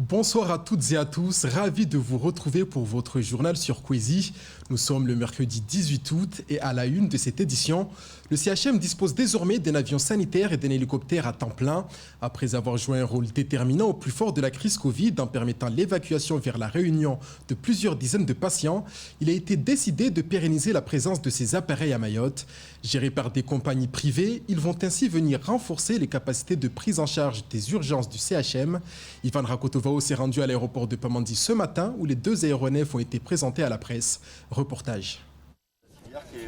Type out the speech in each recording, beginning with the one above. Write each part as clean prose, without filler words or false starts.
Bonsoir à toutes et à tous, ravi de vous retrouver pour votre journal sur Kwezi. Nous sommes le mercredi 18 août et à la une de cette édition, le CHM dispose désormais d'un avion sanitaire et d'un hélicoptère à temps plein. Après avoir joué un rôle déterminant au plus fort de la crise Covid en permettant l'évacuation vers la Réunion de plusieurs dizaines de patients, il a été décidé de pérenniser la présence de ces appareils à Mayotte. Gérés par des compagnies privées, ils vont ainsi venir renforcer les capacités de prise en charge des urgences du CHM. Ivan Rakotovao s'est rendu à l'aéroport de Pamandzi ce matin où les deux aéronefs ont été présentés à la presse. Reportage.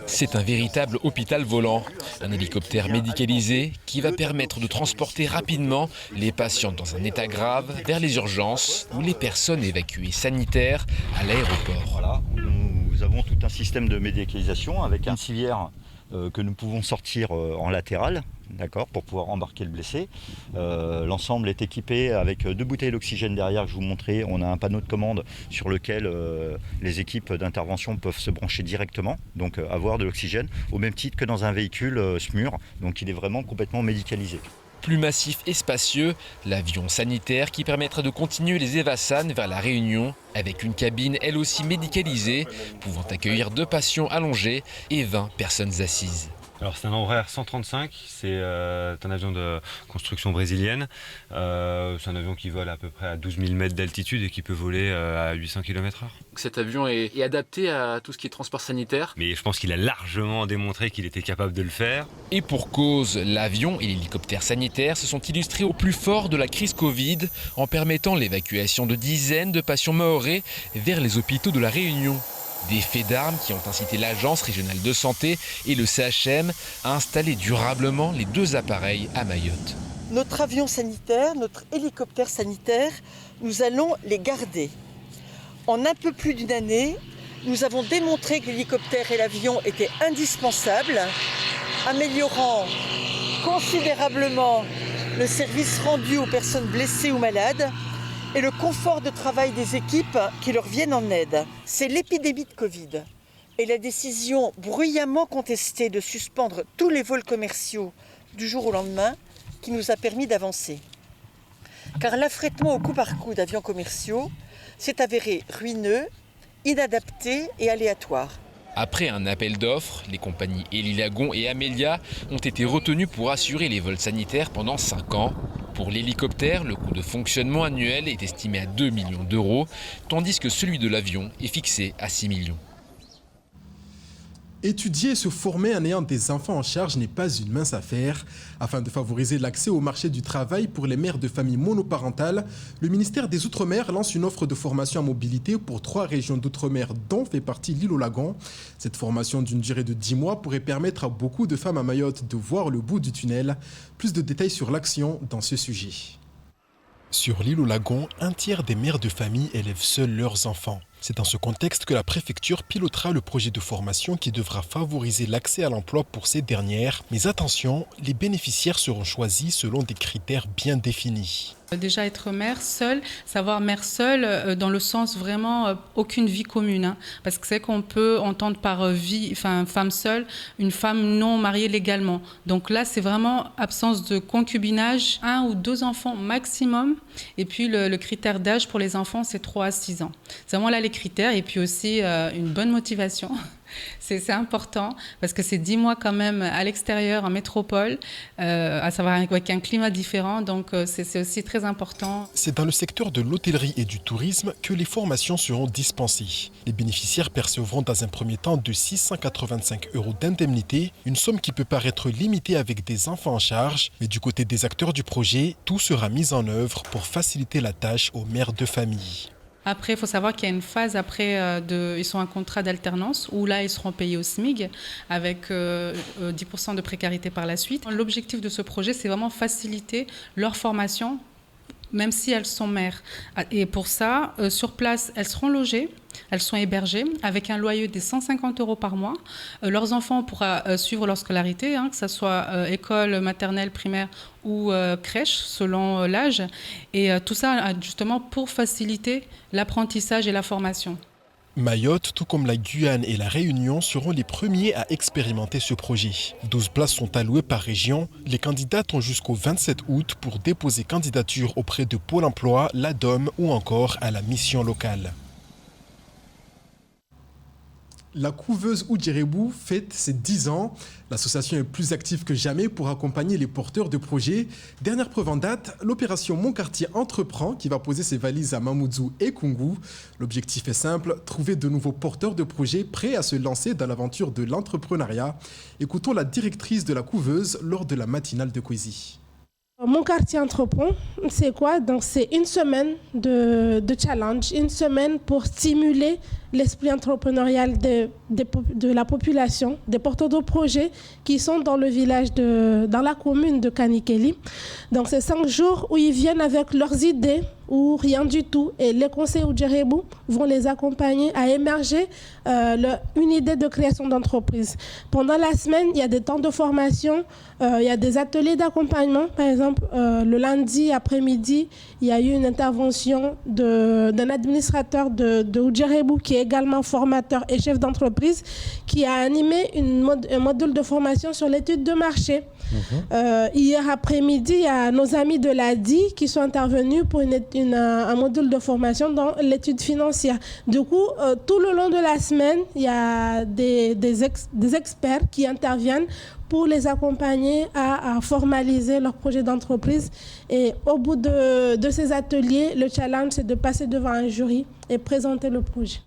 C'est un véritable hôpital volant, un hélicoptère médicalisé qui va permettre de transporter rapidement les patients dans un état grave vers les urgences ou les personnes évacuées sanitaires à l'aéroport. Voilà, nous avons tout un système de médicalisation avec un civière que nous pouvons sortir en latéral, d'accord, pour pouvoir embarquer le blessé. L'ensemble est équipé avec 2 bouteilles d'oxygène derrière que je vous montrais. On a un panneau de commande sur lequel les équipes d'intervention peuvent se brancher directement, donc avoir de l'oxygène, au même titre que dans un véhicule SMUR, donc il est vraiment complètement médicalisé. Plus massif et spacieux, l'avion sanitaire qui permettra de continuer les Evassan vers la Réunion avec une cabine elle aussi médicalisée, pouvant accueillir 2 patients allongés et 20 personnes assises. Alors c'est un Embraer 135, c'est un avion de construction brésilienne. C'est un avion qui vole à peu près à 12 000 mètres d'altitude et qui peut voler à 800 km/h. Cet avion est adapté à tout ce qui est transport sanitaire. Mais je pense qu'il a largement démontré qu'il était capable de le faire. Et pour cause, l'avion et l'hélicoptère sanitaire se sont illustrés au plus fort de la crise Covid en permettant l'évacuation de dizaines de patients mahorais vers les hôpitaux de la Réunion. Des faits d'armes qui ont incité l'Agence régionale de santé et le CHM à installer durablement les 2 appareils à Mayotte. Notre avion sanitaire, notre hélicoptère sanitaire, nous allons les garder. En un peu plus d'une année, nous avons démontré que l'hélicoptère et l'avion étaient indispensables, améliorant considérablement le service rendu aux personnes blessées ou malades et le confort de travail des équipes qui leur viennent en aide. C'est l'épidémie de Covid et la décision bruyamment contestée de suspendre tous les vols commerciaux du jour au lendemain qui nous a permis d'avancer. Car l'affrètement au coup par coup d'avions commerciaux s'est avéré ruineux, inadapté et aléatoire. Après un appel d'offres, les compagnies Elilagon et Amelia ont été retenues pour assurer les vols sanitaires pendant 5 ans. Pour l'hélicoptère, le coût de fonctionnement annuel est estimé à 2 millions d'euros, tandis que celui de l'avion est fixé à 6 millions. Étudier et se former en ayant des enfants en charge n'est pas une mince affaire. Afin de favoriser l'accès au marché du travail pour les mères de familles monoparentales, le ministère des Outre-mer lance une offre de formation à mobilité pour 3 régions d'Outre-mer dont fait partie l'île au Lagon. Cette formation d'une durée de 10 mois pourrait permettre à beaucoup de femmes à Mayotte de voir le bout du tunnel. Plus de détails sur l'action dans ce sujet. Sur l'île au Lagon, un tiers des mères de famille élèvent seuls leurs enfants. C'est dans ce contexte que la préfecture pilotera le projet de formation qui devra favoriser l'accès à l'emploi pour ces dernières. Mais attention, les bénéficiaires seront choisis selon des critères bien définis. Déjà être mère seule, savoir mère seule dans le sens vraiment aucune vie commune. Hein, parce que c'est qu'on peut entendre par vie, enfin femme seule, une femme non mariée légalement. Donc là c'est vraiment absence de concubinage, 1 ou 2 enfants maximum. Et puis le critère d'âge pour les enfants c'est 3 à 6 ans. C'est vraiment là les critères et puis aussi une bonne motivation. C'est important parce que c'est 10 mois quand même à l'extérieur, en métropole, à savoir avec un climat différent, donc c'est aussi très important. C'est dans le secteur de l'hôtellerie et du tourisme que les formations seront dispensées. Les bénéficiaires percevront dans un premier temps de 685 € d'indemnité, une somme qui peut paraître limitée avec des enfants en charge, mais du côté des acteurs du projet, tout sera mis en œuvre pour faciliter la tâche aux mères de famille. Après, il faut savoir qu'il y a une phase après, ils sont en contrat d'alternance où là, ils seront payés au SMIG avec 10% de précarité par la suite. L'objectif de ce projet, c'est vraiment faciliter leur formation, même si elles sont mères. Et pour ça, sur place, elles seront logées, elles sont hébergées avec un loyer de 150 € par mois. Leurs enfants pourront suivre leur scolarité, que ce soit école maternelle, primaire ou crèche, selon l'âge. Et tout ça, justement, pour faciliter l'apprentissage et la formation. Mayotte, tout comme la Guyane et la Réunion, seront les premiers à expérimenter ce projet. 12 places sont allouées par région. Les candidats ont jusqu'au 27 août pour déposer candidature auprès de Pôle emploi, l'ADOM ou encore à la mission locale. La couveuse Oudjerébou fête ses 10 ans. L'association est plus active que jamais pour accompagner les porteurs de projets. Dernière preuve en date, l'opération Mon Quartier Entreprend qui va poser ses valises à Mamoudzou et Koungou. L'objectif est simple, trouver de nouveaux porteurs de projets prêts à se lancer dans l'aventure de l'entrepreneuriat. Écoutons la directrice de la couveuse lors de la matinale de Kwezi. Mon quartier entreprend, c'est quoi? Donc c'est une semaine de challenge, une semaine pour stimuler l'esprit entrepreneurial de la population, des porteurs de projets qui sont dans le village, dans la commune de Kanikeli. Donc c'est 5 jours où ils viennent avec leurs idées ou rien du tout. Et les conseils Oudjerébou vont les accompagner à émerger une idée de création d'entreprise. Pendant la semaine, il y a des temps de formation, il y a des ateliers d'accompagnement. Par exemple, le lundi après-midi, il y a eu une intervention d'un administrateur de Oudjerébou qui est également formateur et chef d'entreprise qui a animé un module de formation sur l'étude de marché. Hier après-midi, il y a nos amis de l'ADI qui sont intervenus pour un module de formation dans l'étude financière. Du coup, tout le long de la semaine, il y a des experts qui interviennent pour les accompagner à formaliser leur projet d'entreprise. Et au bout de ces ateliers, le challenge, c'est de passer devant un jury et présenter le projet.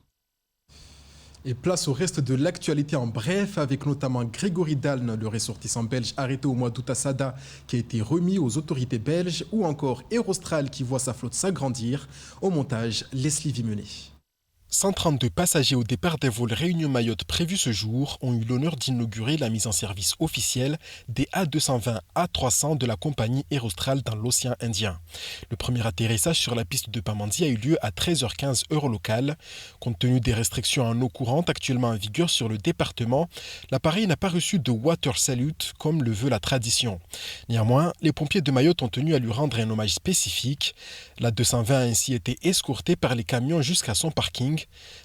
Et place au reste de l'actualité en bref, avec notamment Grégory Dalne, le ressortissant belge arrêté au mois d'août à Sada, qui a été remis aux autorités belges, ou encore Aerostral qui voit sa flotte s'agrandir. Au montage, Leslie Vimenet. 132 passagers au départ des vols Réunion-Mayotte prévus ce jour ont eu l'honneur d'inaugurer la mise en service officielle des A220 A300 de la compagnie Aerostral dans l'océan Indien. Le premier atterrissage sur la piste de Pamandzi a eu lieu à 13h15 heure locale. Compte tenu des restrictions en eau courante actuellement en vigueur sur le département, l'appareil n'a pas reçu de water salute comme le veut la tradition. Néanmoins, les pompiers de Mayotte ont tenu à lui rendre un hommage spécifique. La 220 a ainsi été escortée par les camions jusqu'à son parking.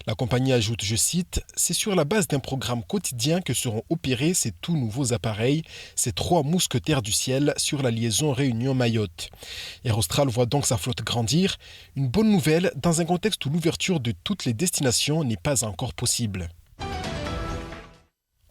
La compagnie ajoute, je cite, « C'est sur la base d'un programme quotidien que seront opérés ces tout nouveaux appareils, ces 3 mousquetaires du ciel sur la liaison Réunion-Mayotte. » Aerostral voit donc sa flotte grandir, une bonne nouvelle dans un contexte où l'ouverture de toutes les destinations n'est pas encore possible.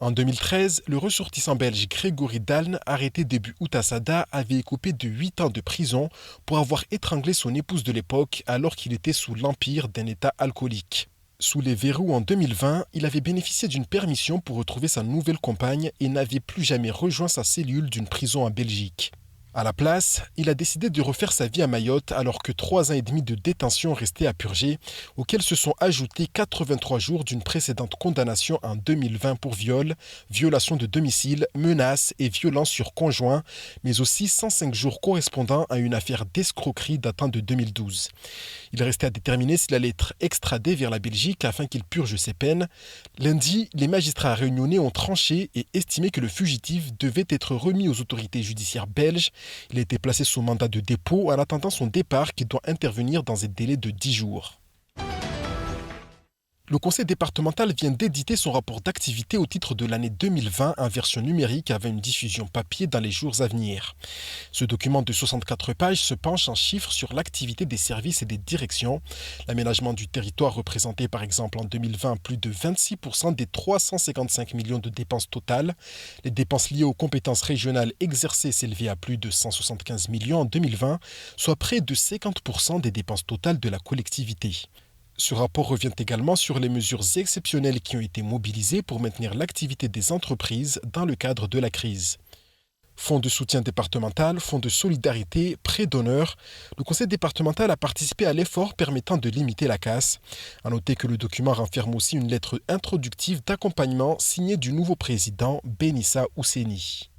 En 2013, le ressortissant belge Grégory Dalne, arrêté début août à Sada, avait écopé de 8 ans de prison pour avoir étranglé son épouse de l'époque alors qu'il était sous l'empire d'un état alcoolique. Sous les verrous en 2020, il avait bénéficié d'une permission pour retrouver sa nouvelle compagne et n'avait plus jamais rejoint sa cellule d'une prison en Belgique. À la place, il a décidé de refaire sa vie à Mayotte alors que 3 ans et demi de détention restaient à purger, auxquels se sont ajoutés 83 jours d'une précédente condamnation en 2020 pour viol, violation de domicile, menaces et violence sur conjoint, mais aussi 105 jours correspondant à une affaire d'escroquerie datant de 2012. Il restait à déterminer s'il allait être extradé vers la Belgique afin qu'il purge ses peines. Lundi, les magistrats réunionnais ont tranché et estimé que le fugitif devait être remis aux autorités judiciaires belges. Il a été placé sous mandat de dépôt en attendant son départ qui doit intervenir dans un délai de 10 jours. Le conseil départemental vient d'éditer son rapport d'activité au titre de l'année 2020 en version numérique avec une diffusion papier dans les jours à venir. Ce document de 64 pages se penche en chiffres sur l'activité des services et des directions. L'aménagement du territoire représentait par exemple en 2020 plus de 26% des 355 millions de dépenses totales. Les dépenses liées aux compétences régionales exercées s'élevaient à plus de 175 millions en 2020, soit près de 50% des dépenses totales de la collectivité. Ce rapport revient également sur les mesures exceptionnelles qui ont été mobilisées pour maintenir l'activité des entreprises dans le cadre de la crise. Fonds de soutien départemental, fonds de solidarité, prêts d'honneur, le conseil départemental a participé à l'effort permettant de limiter la casse. À noter que le document renferme aussi une lettre introductive d'accompagnement signée du nouveau président Benissa Ousseni.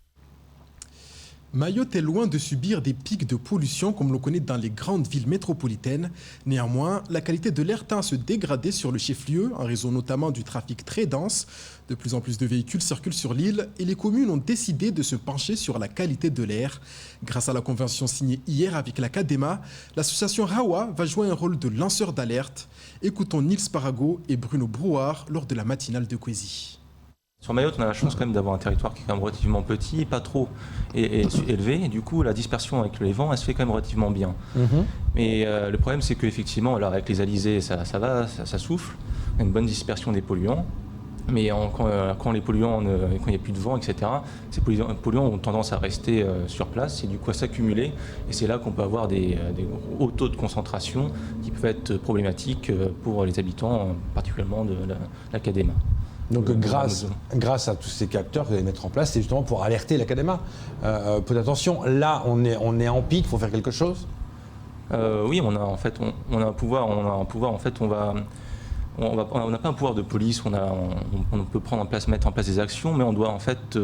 Mayotte est loin de subir des pics de pollution comme l'on connaît dans les grandes villes métropolitaines. Néanmoins, la qualité de l'air tend à se dégrader sur le chef-lieu, en raison notamment du trafic très dense. De plus en plus de véhicules circulent sur l'île et les communes ont décidé de se pencher sur la qualité de l'air. Grâce à la convention signée hier avec la CADEMA, l'association Rawa va jouer un rôle de lanceur d'alerte. Écoutons Nils Parago et Bruno Brouard lors de la matinale de Kwezi. Sur Mayotte, on a la chance quand même d'avoir un territoire qui est quand même relativement petit, pas trop élevé, et du coup la dispersion avec les vents, elle se fait quand même relativement bien. Mais le problème, c'est qu'effectivement, alors avec les alizés, ça souffle, on a une bonne dispersion des polluants, mais quand les polluants, quand il n'y a plus de vent, etc., ces polluants ont tendance à rester sur place et du coup à s'accumuler, et c'est là qu'on peut avoir des hauts taux de concentration qui peuvent être problématiques pour les habitants, particulièrement de la CADEMA. Donc grâce à tous ces capteurs que vous allez mettre en place, c'est justement pour alerter la CADEMA. Peu d'attention, là on est en pic, il faut faire quelque chose. Oui, on a un pouvoir, en fait, on n'a pas un pouvoir de police, on peut mettre en place des actions, mais on doit en fait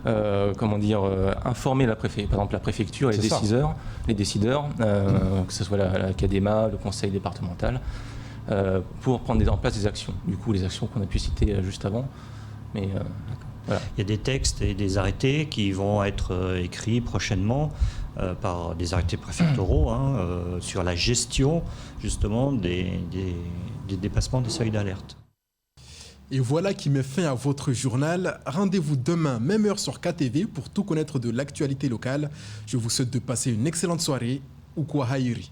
informer la préfecture, par exemple la préfecture et les décideurs, que ce soit la CADEMA, le conseil départemental, pour prendre en place des actions. Du coup, les actions qu'on a pu citer juste avant. Mais, voilà. Il y a des textes et des arrêtés qui vont être écrits prochainement par des arrêtés préfectoraux sur la gestion justement des dépassements des seuils d'alerte. Et voilà qui met fin à votre journal. Rendez-vous demain, même heure sur KTV pour tout connaître de l'actualité locale. Je vous souhaite de passer une excellente soirée. Ou Kwahayiri.